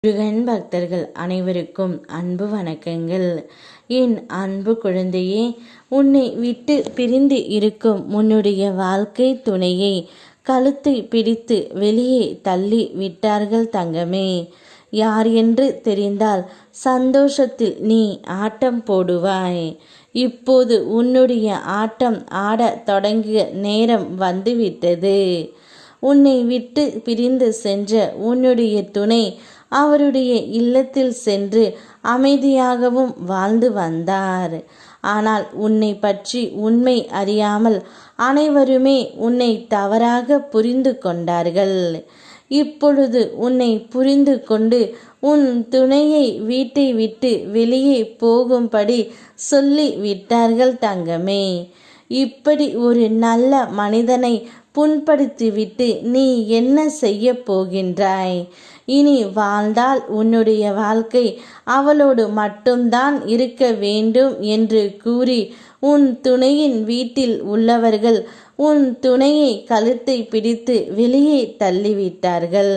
முருகன் பக்தர்கள் அனைவருக்கும் அன்பு வணக்கங்கள். என் அன்பு குழந்தையே, உன்னை விட்டு பிரிந்து இருக்கும் உன்னுடைய வாழ்க்கை துணையை கழுத்தை பிடித்து வெளியே தள்ளி விட்டார்கள் தங்கமே. யார் என்று தெரிந்தால் சந்தோஷத்தில் நீ ஆட்டம் போடுவாய். இப்போது உன்னுடைய ஆட்டம் ஆடத் தொடங்கிய நேரம் வந்துவிட்டது. உன்னை விட்டு பிரிந்து சென்ற உன்னுடைய துணை அவருடைய இல்லத்தில் சென்று அமைதியாகவும் வாழ்ந்து வந்தார். ஆனால் உன்னை பற்றி உண்மை அறியாமல் அனைவருமே உன்னை தவறாக புரிந்து கொண்டார்கள். இப்பொழுது உன்னை புரிந்து கொண்டு உன் துணையை வீட்டை விட்டு வெளியே போகும்படி சொல்லி விட்டார்கள் தங்கமே. இப்படி ஒரு நல்ல மனிதனை புண்படுத்திவிட்டு நீ என்ன செய்ய போகின்றாய்? இனி வாழ்ந்தால் உன்னுடைய வாழ்க்கை அவளோடு மட்டும்தான் இருக்க வேண்டும் என்று கூறி உன் துணையின் வீட்டில் உள்ளவர்கள் உன் துணையை கழுத்தை பிடித்து வெளியே தள்ளிவிட்டார்கள்.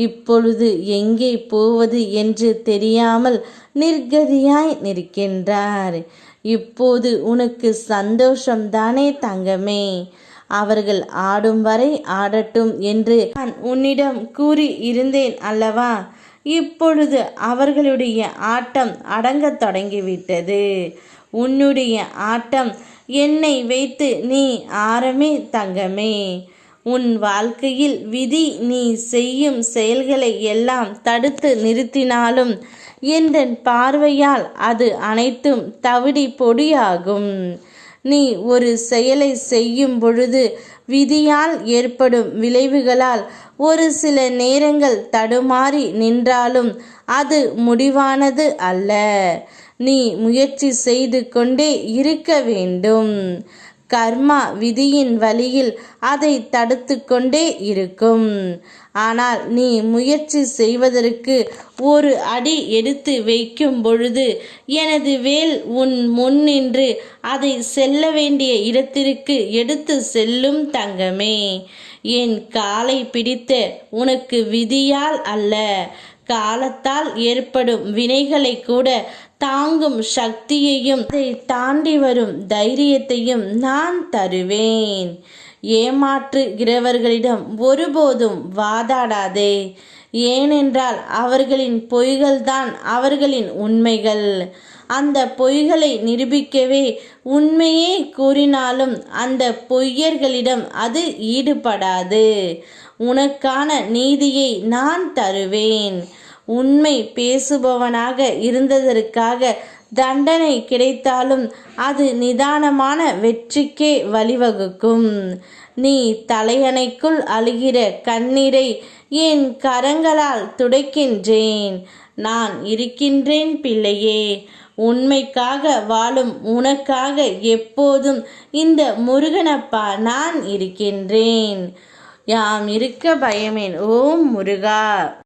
இப்பொழுது எங்கே போவது என்று தெரியாமல் நிர்கதியாய் நிற்கின்றார். இப்போது உனக்கு சந்தோஷம்தானே தங்கமே? அவர்கள் ஆடும் வரை ஆடட்டும் என்று நான் உன்னிடம் கூறி இருந்தேன் அல்லவா? இப்பொழுது அவர்களுடைய ஆட்டம் அடங்கத் தொடங்கிவிட்டது. உன்னுடைய ஆட்டம் என்னை வைத்து நீ ஆரமே தங்கமே. உன் வாழ்க்கையில் விதி நீ செய்யும் செயல்களை எல்லாம் தடுத்து நிறுத்தினாலும் என் பார்வையால் அது அனைத்தும் தவிடி பொடியாகும். நீ ஒரு செயலை செய்யும் பொழுது விதியால் ஏற்படும் விளைவுகளால் ஒரு சில நேரங்கள் தடுமாறி நின்றாலும் அது முடிவானது அல்ல. நீ முயற்சி செய்து கொண்டே இருக்க வேண்டும். கர்மா விதியின் வழியில் அதை தடுத்து கொண்டே இருக்கும். ஆனால் நீ முயற்சி செய்வதற்கு ஒரு அடி எடுத்து வைக்கும் பொழுது எனது வேல் உன் முன் நின்று அதை செல்ல வேண்டிய இடத்திற்கு எடுத்து செல்லும் தங்கமே. என் காலை பிடித்த உனக்கு விதியால் அல்ல, காலத்தால் ஏற்படும் வினைகளை கூட தாங்கும் சக்தியையும் அதை தாண்டி வரும் தைரியத்தையும் நான் தருவேன். ஏமாற்றுகிறவர்களிடம் ஒருபோதும் வாதாடாதே. ஏனென்றால் அவர்களின் பொய்கள்தான் அவர்களின் உண்மைகள். அந்த பொய்களை நிரூபிக்கவே உண்மையே கூறினாலும் அந்த பொய்யர்களிடம் அது ஈடுபடாது. உனக்கான நீதியை நான் தருவேன். உண்மை பேசுபவனாக இருந்ததற்காக தண்டனை கிடைத்தாலும் அது நிதானமான வெற்றிக்கே வழிவகுக்கும். நீ தலையணைக்குள் அழுகிற கண்ணீரை என் கரங்களால் துடைக்கின்றேன். நான் இருக்கின்றேன் பிள்ளையே. உண்மைக்காக வாழும் உனக்காக எப்போதும் இந்த முருகனப்பா நான் இருக்கின்றேன். யாம் இருக்க பயமேன். ஓம் முருகா.